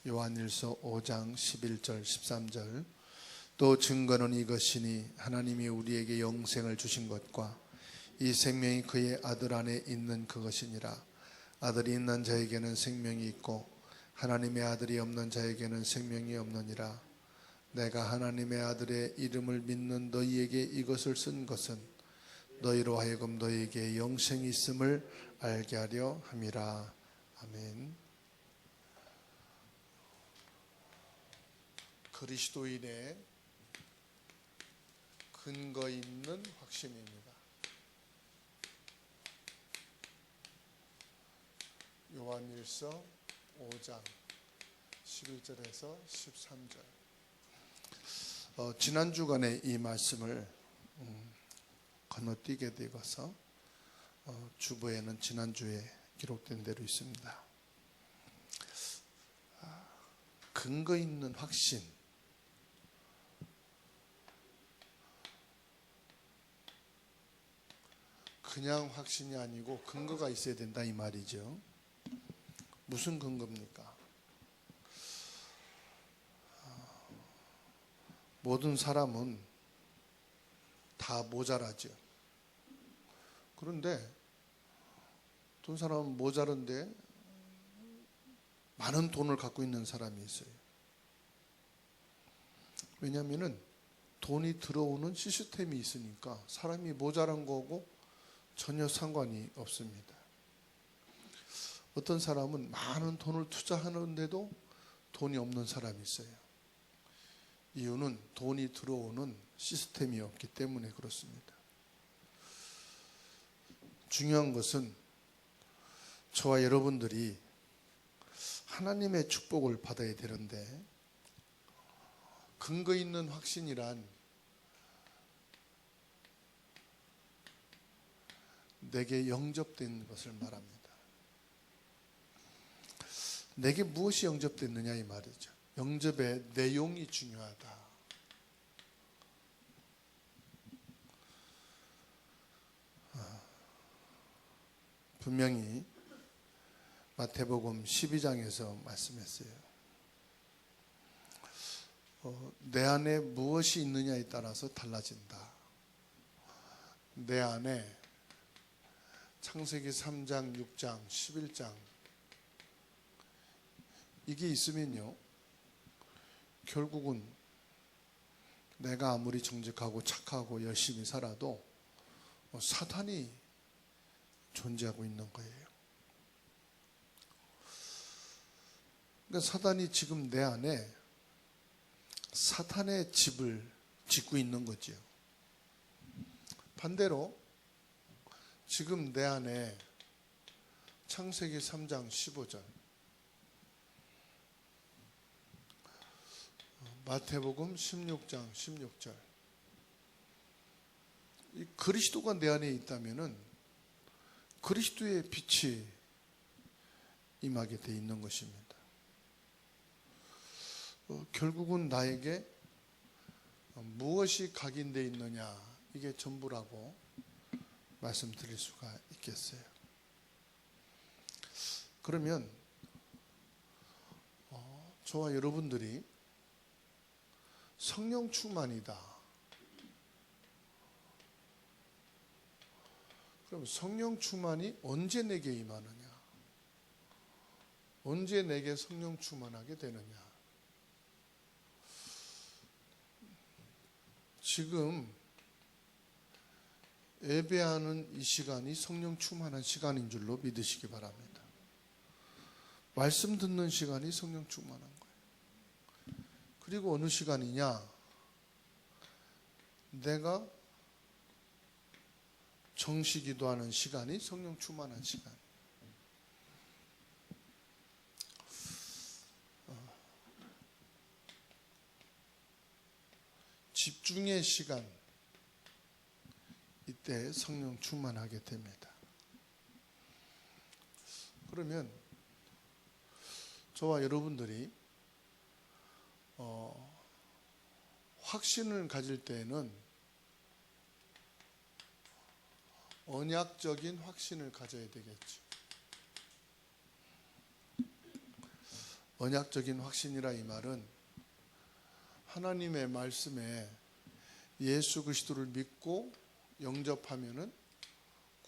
요한일서 5장 11절 13절 또 증거는 이것이니 하나님이 우리에게 영생을 주신 것과 이 생명이 그의 아들 안에 있는 그것이니라. 아들이 있는 자에게는 생명이 있고 하나님의 아들이 없는 자에게는 생명이 없느니라. 내가 하나님의 아들의 이름을 믿는 너희에게 이것을 쓴 것은 너희로 하여금 너희에게 영생이 있음을 알게 하려 함이라. 아멘. 그리스도인의 근거 있는 확신입니다. 요한일서 5장 11절에서 13절. 지난 주간에 이 말씀을 건너뛰게 되어서 주보에는 지난주에 기록된 대로 있습니다. 근거 있는 확신. 그냥 확신이 아니고 근거가 있어야 된다 이 말이죠. 무슨 근거입니까? 모든 사람은 다 모자라죠. 그런데 어떤 사람은 모자른데 많은 돈을 갖고 있는 사람이 있어요. 왜냐하면 돈이 들어오는 시스템이 있으니까 사람이 모자란 거고 전혀 상관이 없습니다. 어떤 사람은 많은 돈을 투자하는데도 돈이 없는 사람이 있어요. 이유는 돈이 들어오는 시스템이 없기 때문에 그렇습니다. 중요한 것은 저와 여러분들이 하나님의 축복을 받아야 되는데 근거 있는 확신이란 내게 영접된 것을 말합니다. 내게 무엇이 영접됐느냐 이 말이죠. 영접의 내용이 중요하다. 분명히 마태복음 12장에서 말씀했어요. 내 안에 무엇이 있느냐에 따라서 달라진다. 내 안에 창세기 3장, 6장, 11장 이게 있으면요, 결국은 내가 아무리 정직하고 착하고 열심히 살아도 사탄이 존재하고 있는 거예요. 그러니까 사탄이 지금 내 안에 사탄의 집을 짓고 있는 거죠. 반대로 지금 내 안에 창세기 3장 15절, 마태복음 16장 16절, 이 그리스도가 내 안에 있다면은 그리스도의 빛이 임하게 돼 있는 것입니다. 결국은 나에게 무엇이 각인되어 있느냐 이게 전부라고 말씀드릴 수가 있겠어요. 그러면 저와 여러분들이 성령 충만이다. 그럼 성령 충만이 언제 내게 임하느냐? 언제 내게 성령 충만하게 되느냐? 지금 예배하는 이 시간이 성령 충만한 시간인 줄로 믿으시기 바랍니다. 말씀 듣는 시간이 성령 충만한 거예요. 그리고 어느 시간이냐? 내가 정시기도하는 시간이 성령 충만한 시간. 집중의 시간, 이때 성령 충만하게 됩니다. 그러면 저와 여러분들이 확신을 가질 때에는 언약적인 확신을 가져야 되겠죠. 언약적인 확신이라 이 말은 하나님의 말씀에 예수 그리스도를 믿고 영접하면은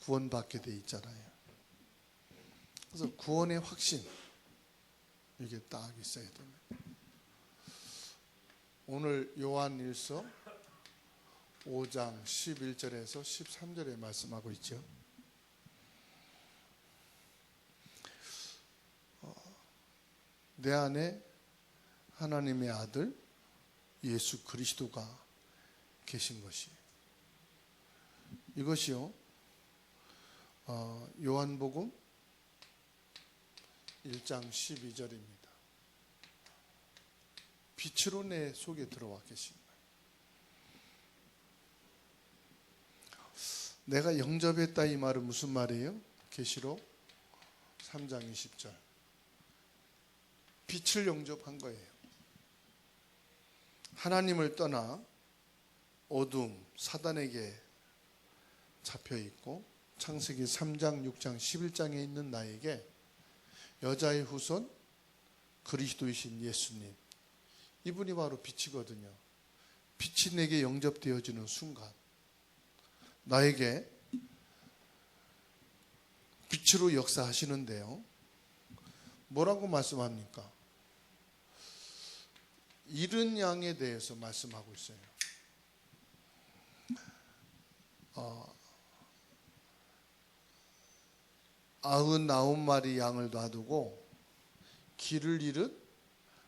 구원받게 돼 있잖아요. 그래서 구원의 확신, 이게 딱 있어야 됩니다. 오늘 요한일서 5장 11절에서 13절에 말씀하고 있죠. 내 안에 하나님의 아들 예수 그리스도가 계신 것이, 이것이요 요한복음 1장 12절입니다. 빛으로 내 속에 들어와 계신 거예요. 내가 영접했다 이 말은 무슨 말이에요? 계시록 3장 20절. 빛을 영접한 거예요. 하나님을 떠나 어둠, 사단에게 잡혀 있고 창세기 3장, 6장, 11장에 있는 나에게 여자의 후손 그리스도이신 예수님, 이분이 바로 빛이거든요. 빛이 내게 영접되어지는 순간 나에게 빛으로 역사하시는데요, 뭐라고 말씀합니까? 잃은 양에 대해서 말씀하고 있어요. 99마리 양을 놔두고 길을 잃은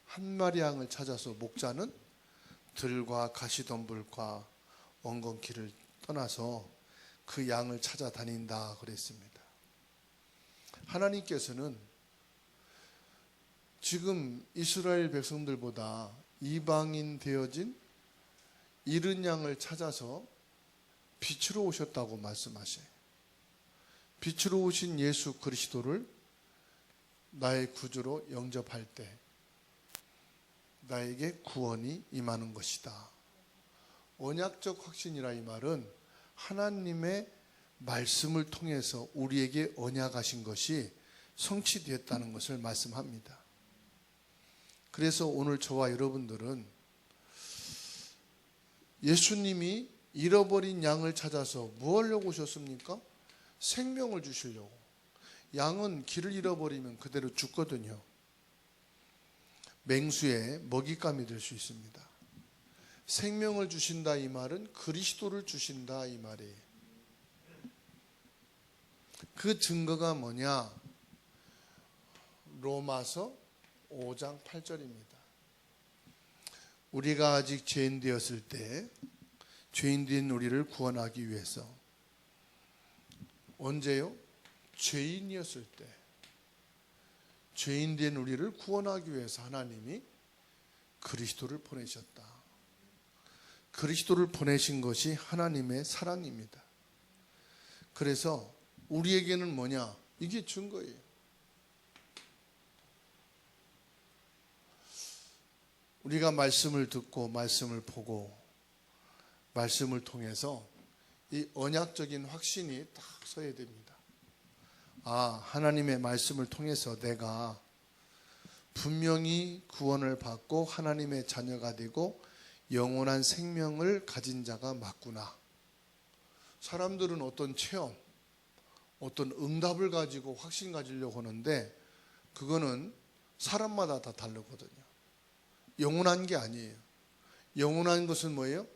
한 마리 양을 찾아서 목자는 들과 가시덤불과 엉겅퀴를 떠나서 그 양을 찾아다닌다 그랬습니다. 하나님께서는 지금 이스라엘 백성들보다 이방인 되어진 잃은 양을 찾아서 빛으로 오셨다고 말씀하셔요. 빛으로 오신 예수 그리스도를 나의 구주로 영접할 때 나에게 구원이 임하는 것이다. 언약적 확신이라 이 말은 하나님의 말씀을 통해서 우리에게 언약하신 것이 성취되었다는 것을 말씀합니다. 그래서 오늘 저와 여러분들은 예수님이 잃어버린 양을 찾아서 뭐 하려고 오셨습니까? 생명을 주시려고. 양은 길을 잃어버리면 그대로 죽거든요. 맹수의 먹잇감이 될 수 있습니다. 생명을 주신다 이 말은 그리스도를 주신다 이 말이에요. 그 증거가 뭐냐? 로마서 5장 8절입니다. 우리가 아직 죄인 되었을 때 죄인된 우리를 구원하기 위해서, 언제요? 죄인이었을 때 죄인된 우리를 구원하기 위해서 하나님이 그리스도를 보내셨다. 그리스도를 보내신 것이 하나님의 사랑입니다. 그래서 우리에게는 뭐냐? 이게 증거예요. 우리가 말씀을 듣고 말씀을 보고 말씀을 통해서 이 언약적인 확신이 딱 서야 됩니다. 아, 하나님의 말씀을 통해서 내가 분명히 구원을 받고 하나님의 자녀가 되고 영원한 생명을 가진 자가 맞구나. 사람들은 어떤 체험, 어떤 응답을 가지고 확신 가지려고 하는데 그거는 사람마다 다 다르거든요. 영원한 게 아니에요. 영원한 것은 뭐예요?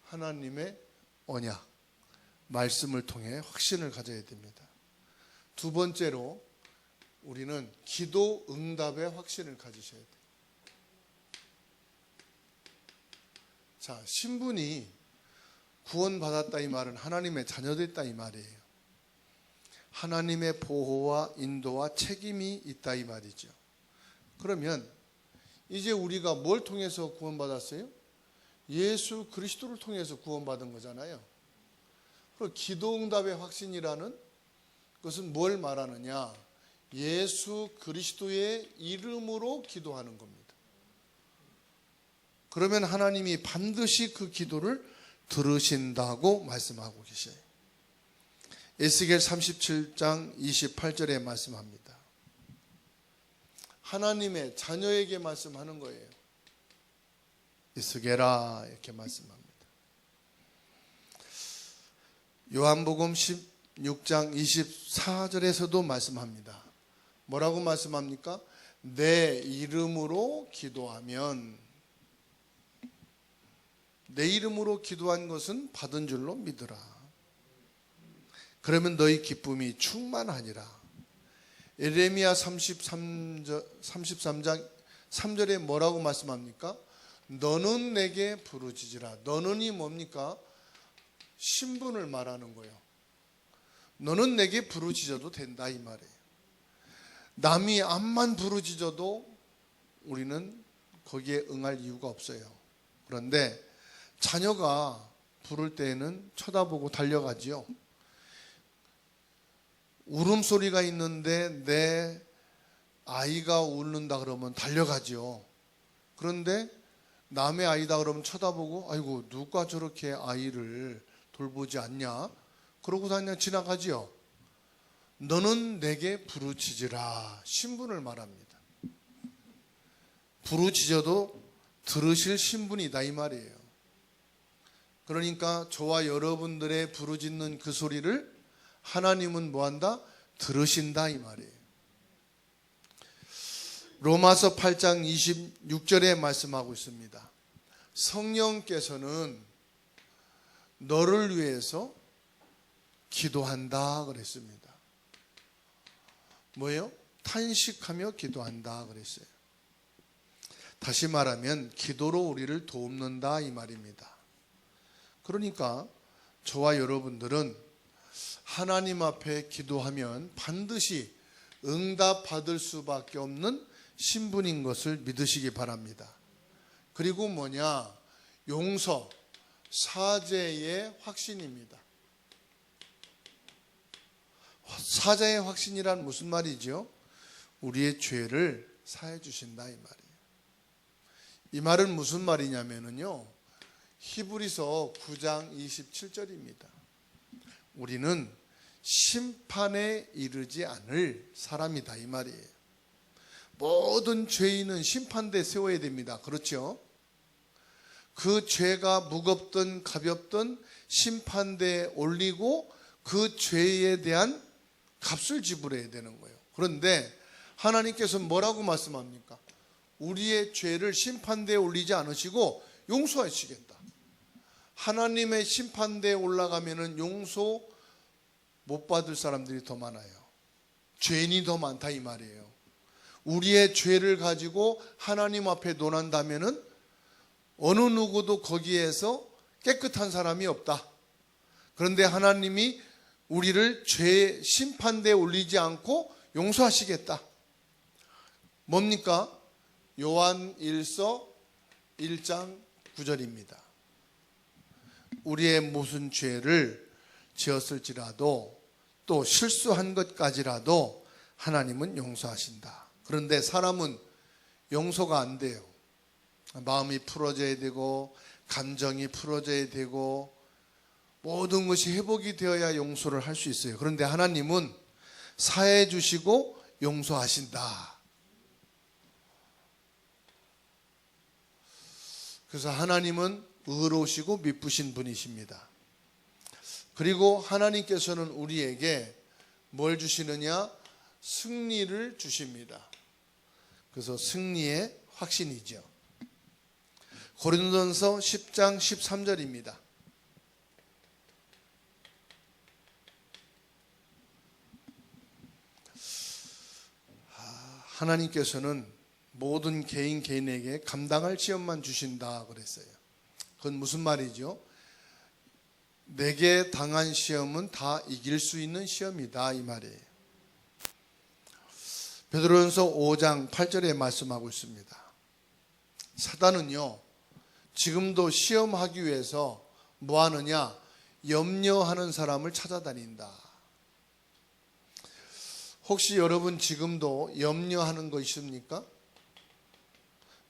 하나님의 언약, 말씀을 통해 확신을 가져야 됩니다. 두 번째로 우리는 기도 응답의 확신을 가지셔야 돼요. 자, 신분이 구원받았다 이 말은 하나님의 자녀됐다 이 말이에요. 하나님의 보호와 인도와 책임이 있다 이 말이죠. 그러면 이제 우리가 뭘 통해서 구원받았어요? 예수 그리스도를 통해서 구원받은 거잖아요. 그리고 기도응답의 확신이라는 것은 뭘 말하느냐? 예수 그리스도의 이름으로 기도하는 겁니다. 그러면 하나님이 반드시 그 기도를 들으신다고 말씀하고 계셔요. 에스겔 37장 28절에 말씀합니다. 하나님의 자녀에게 말씀하는 거예요. 이스게라 이렇게 말씀합니다. 요한복음 16장 24절에서도 말씀합니다. 뭐라고 말씀합니까? 내 이름으로 기도하면, 내 이름으로 기도한 것은 받은 줄로 믿으라. 그러면 너희 기쁨이 충만하니라. 에레미야 33장 3절에 뭐라고 말씀합니까? 너는 내게 부르짖으라. 너는이 뭡니까? 신분을 말하는 거예요. 너는 내게 부르짖어도 된다 이 말이에요. 남이 암만 부르짖어도 우리는 거기에 응할 이유가 없어요. 그런데 자녀가 부를 때에는 쳐다보고 달려가지요. 울음소리가 있는데 내 아이가 울는다 그러면 달려가지요. 그런데 남의 아이다 그러면 쳐다보고 아이고 누가 저렇게 아이를 돌보지 않냐? 그러고 그냥 지나가지요. 너는 내게 부르짖으라. 신분을 말합니다. 부르짖어도 들으실 신분이다 이 말이에요. 그러니까 저와 여러분들의 부르짖는 그 소리를 하나님은 뭐한다? 들으신다 이 말이에요. 로마서 8장 26절에 말씀하고 있습니다. 성령께서는 너를 위해서 기도한다 그랬습니다. 뭐예요? 탄식하며 기도한다 그랬어요. 다시 말하면 기도로 우리를 돕는다 이 말입니다. 그러니까 저와 여러분들은 하나님 앞에 기도하면 반드시 응답받을 수밖에 없는 신분인 것을 믿으시기 바랍니다. 그리고 뭐냐? 용서, 사죄의 확신입니다. 사죄의 확신이란 무슨 말이죠? 우리의 죄를 사해 주신다 이 말이에요. 이 말은 무슨 말이냐면요, 히브리서 9장 27절입니다. 우리는 심판에 이르지 않을 사람이다 이 말이에요. 모든 죄인은 심판대에 세워야 됩니다. 그렇죠? 그 죄가 무겁든 가볍든 심판대에 올리고 그 죄에 대한 값을 지불해야 되는 거예요. 그런데 하나님께서 뭐라고 말씀합니까? 우리의 죄를 심판대에 올리지 않으시고 용서하시겠다. 하나님의 심판대에 올라가면은 용서 못 받을 사람들이 더 많아요. 죄인이 더 많다 이 말이에요. 우리의 죄를 가지고 하나님 앞에 논한다면은 어느 누구도 거기에서 깨끗한 사람이 없다. 그런데 하나님이 우리를 죄 심판대에 올리지 않고 용서하시겠다. 뭡니까? 요한 1서 1장 9절입니다. 우리의 무슨 죄를 지었을지라도 또 실수한 것까지라도 하나님은 용서하신다. 그런데 사람은 용서가 안 돼요. 마음이 풀어져야 되고 감정이 풀어져야 되고 모든 것이 회복이 되어야 용서를 할 수 있어요. 그런데 하나님은 사해 주시고 용서하신다. 그래서 하나님은 의로우시고 미쁘신 분이십니다. 그리고 하나님께서는 우리에게 뭘 주시느냐? 승리를 주십니다. 그래서 승리의 확신이죠. 고린도전서 10장 13절입니다. 하나님께서는 모든 개인에게 감당할 시험만 주신다 그랬어요. 그건 무슨 말이죠? 내게 당한 시험은 다 이길 수 있는 시험이다 이 말이에요. 베드로전서 5장 8절에 말씀하고 있습니다. 사단은요, 지금도 시험하기 위해서 뭐 하느냐? 염려하는 사람을 찾아다닌다. 혹시 여러분 지금도 염려하는 거 있습니까?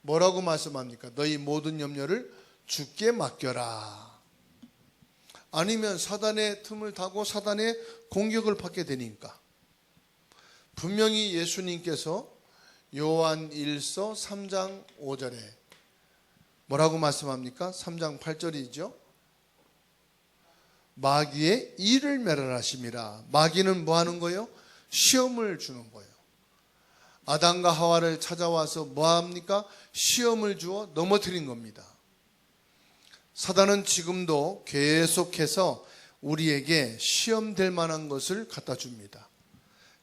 뭐라고 말씀합니까? 너희 모든 염려를 주께 맡겨라. 아니면 사단의 틈을 타고 사단의 공격을 받게 되니까. 분명히 예수님께서 요한 1서 3장 5절에 뭐라고 말씀합니까? 3장 8절이죠. 마귀의 이를 멸하심이라. 마귀는 뭐 하는 거예요? 시험을 주는 거예요. 아담과 하와를 찾아와서 뭐 합니까? 시험을 주어 넘어뜨린 겁니다. 사단은 지금도 계속해서 우리에게 시험될 만한 것을 갖다 줍니다.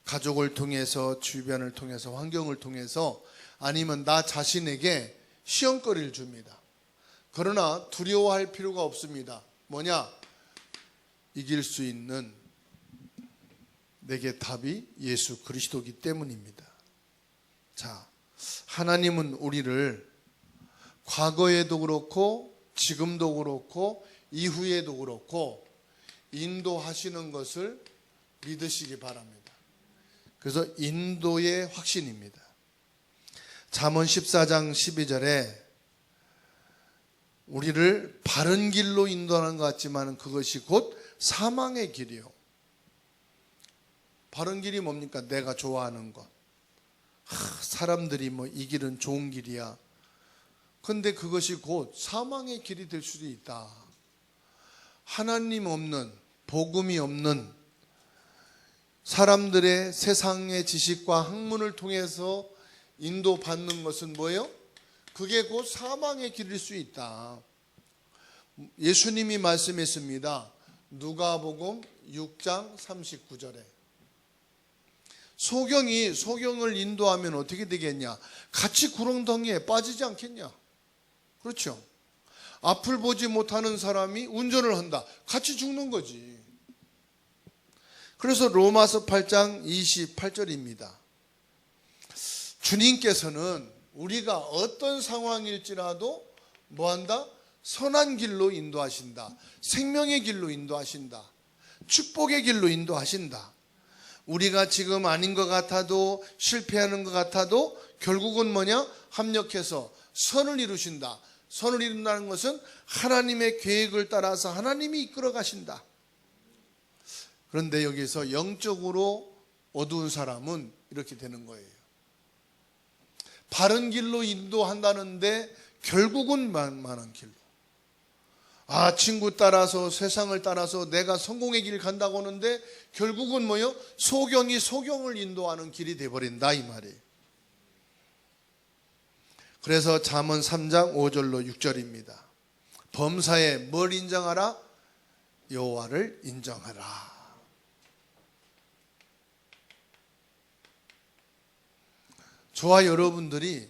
가족을 통해서, 주변을 통해서, 환경을 통해서, 아니면 나 자신에게 시험거리를 줍니다. 그러나 두려워할 필요가 없습니다. 뭐냐? 이길 수 있는 내게 답이 예수 그리스도이기 때문입니다. 자, 하나님은 우리를 과거에도 그렇고 지금도 그렇고 이후에도 그렇고 인도하시는 것을 믿으시기 바랍니다. 그래서 인도의 확신입니다. 잠언 14장 12절에 우리를 바른 길로 인도하는 것 같지만 그것이 곧 사망의 길이요. 바른 길이 뭡니까? 내가 좋아하는 것. 사람들이 뭐 이 길은 좋은 길이야. 근데 그것이 곧 사망의 길이 될 수도 있다. 하나님 없는, 복음이 없는 사람들의 세상의 지식과 학문을 통해서 인도받는 것은 뭐예요? 그게 곧 사망의 길일 수 있다. 예수님이 말씀했습니다. 누가복음 6장 39절에 소경을 인도하면 어떻게 되겠냐? 같이 구렁텅이에 빠지지 않겠냐? 그렇죠? 앞을 보지 못하는 사람이 운전을 한다. 같이 죽는 거지. 그래서 로마서 8장 28절입니다. 주님께서는 우리가 어떤 상황일지라도 뭐한다? 선한 길로 인도하신다. 생명의 길로 인도하신다. 축복의 길로 인도하신다. 우리가 지금 아닌 것 같아도, 실패하는 것 같아도 결국은 뭐냐? 합력해서 선을 이루신다. 선을 이룬다는 것은 하나님의 계획을 따라서 하나님이 이끌어 가신다. 그런데 여기서 영적으로 어두운 사람은 이렇게 되는 거예요. 바른 길로 인도한다는데 결국은 만만한 길로. 친구 따라서, 세상을 따라서 내가 성공의 길 간다고 하는데 결국은 뭐요? 소경을 인도하는 길이 되어버린다 이 말이에요. 그래서 잠언 3장 5절로 6절입니다. 범사에 뭘 인정하라? 여호와를 인정하라. 저와 여러분들이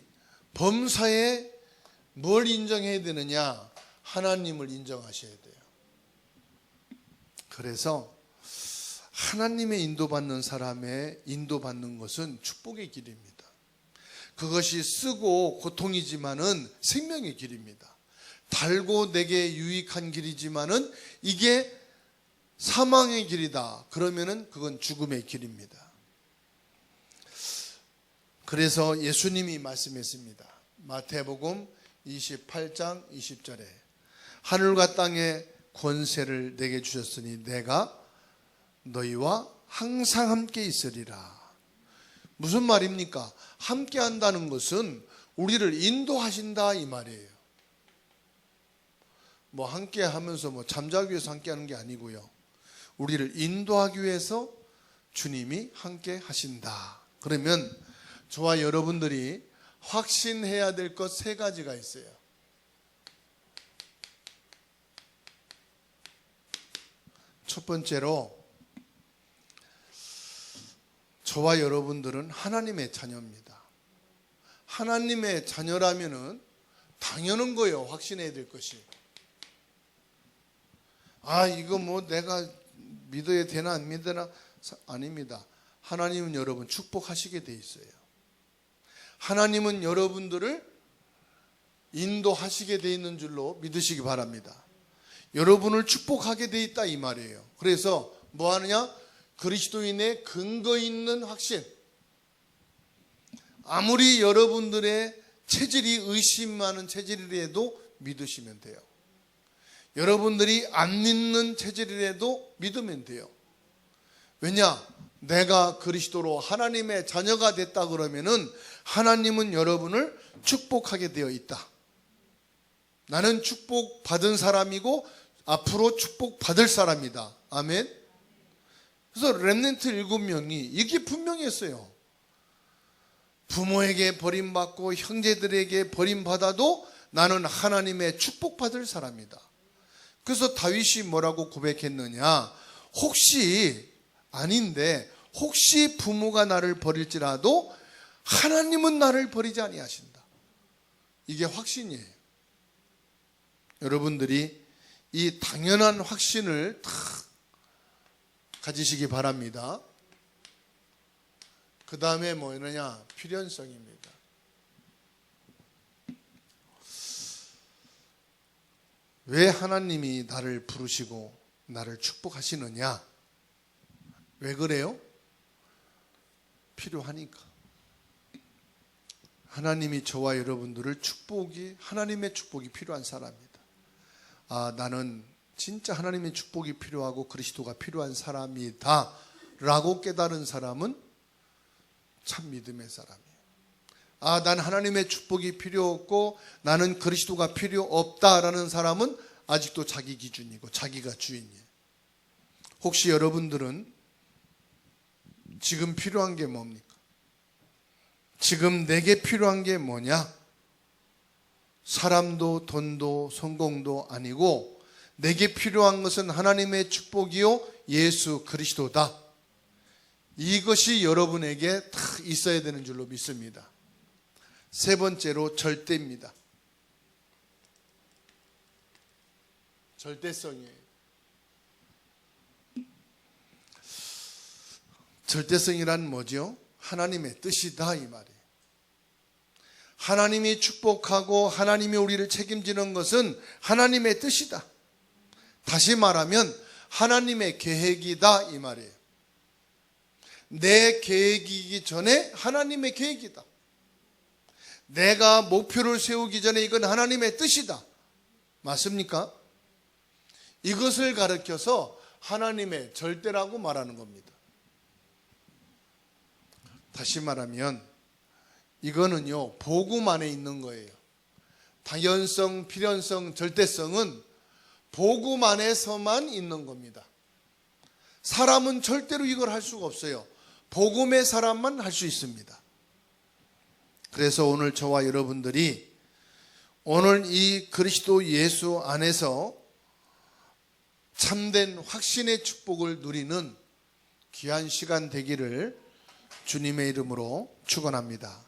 범사에 뭘 인정해야 되느냐? 하나님을 인정하셔야 돼요. 그래서 하나님의 인도받는 사람의 인도받는 것은 축복의 길입니다. 그것이 쓰고 고통이지만은 생명의 길입니다. 달고 내게 유익한 길이지만은 이게 사망의 길이다. 그러면은 그건 죽음의 길입니다. 그래서 예수님이 말씀했습니다. 마태복음 28장 20절에 하늘과 땅의 권세를 내게 주셨으니 내가 너희와 항상 함께 있으리라. 무슨 말입니까? 함께 한다는 것은 우리를 인도하신다 이 말이에요. 뭐 함께 하면서 뭐 잠자기 위해서 함께 하는 게 아니고요. 우리를 인도하기 위해서 주님이 함께 하신다. 그러면 저와 여러분들이 확신해야 될 것 세 가지가 있어요. 첫 번째로 저와 여러분들은 하나님의 자녀입니다. 하나님의 자녀라면은 당연한 거예요. 확신해야 될 것이. 이거 뭐 내가 믿어야 되나 안 믿으나 아닙니다. 하나님은 여러분 축복하시게 돼 있어요. 하나님은 여러분들을 인도하시게 돼 있는 줄로 믿으시기 바랍니다. 여러분을 축복하게 돼 있다 이 말이에요. 그래서 뭐 하느냐? 그리스도인의 근거 있는 확신. 아무리 여러분들의 체질이 의심 많은 체질이라도 믿으시면 돼요. 여러분들이 안 믿는 체질이라도 믿으면 돼요. 왜냐? 내가 그리스도로 하나님의 자녀가 됐다 그러면은 하나님은 여러분을 축복하게 되어 있다. 나는 축복받은 사람이고 앞으로 축복받을 사람이다. 아멘. 그래서 렘넌트 7명이 이게 분명했어요. 부모에게 버림받고 형제들에게 버림받아도 나는 하나님의 축복받을 사람이다. 그래서 다윗이 뭐라고 고백했느냐? 혹시 아닌데 혹시 부모가 나를 버릴지라도 하나님은 나를 버리지 아니하신다. 이게 확신이에요. 여러분들이 이 당연한 확신을 탁 가지시기 바랍니다. 그 다음에 뭐냐냐? 필연성입니다. 왜 하나님이 나를 부르시고 나를 축복하시느냐? 왜 그래요? 필요하니까. 하나님이 저와 여러분들을 하나님의 축복이 필요한 사람입니다. 나는 진짜 하나님의 축복이 필요하고 그리스도가 필요한 사람이다 라고 깨달은 사람은 참 믿음의 사람이에요. 난 하나님의 축복이 필요 없고 나는 그리스도가 필요 없다라는 사람은 아직도 자기 기준이고 자기가 주인이에요. 혹시 여러분들은 지금 필요한 게 뭡니까? 지금 내게 필요한 게 뭐냐? 사람도 돈도 성공도 아니고 내게 필요한 것은 하나님의 축복이요 예수 그리스도다. 이것이 여러분에게 다 있어야 되는 줄로 믿습니다. 세 번째로 절대입니다. 절대성이에요. 절대성이란 뭐죠? 하나님의 뜻이다 이 말이에요. 하나님이 축복하고 하나님이 우리를 책임지는 것은 하나님의 뜻이다. 다시 말하면 하나님의 계획이다 이 말이에요. 내 계획이기 전에 하나님의 계획이다. 내가 목표를 세우기 전에 이건 하나님의 뜻이다. 맞습니까? 이것을 가르쳐서 하나님의 절대라고 말하는 겁니다. 다시 말하면 이거는요 복음 안에 있는 거예요. 당연성, 필연성, 절대성은 복음 안에서만 있는 겁니다. 사람은 절대로 이걸 할 수가 없어요. 복음의 사람만 할 수 있습니다. 그래서 오늘 저와 여러분들이 오늘 이 그리스도 예수 안에서 참된 확신의 축복을 누리는 귀한 시간 되기를 주님의 이름으로 축원합니다.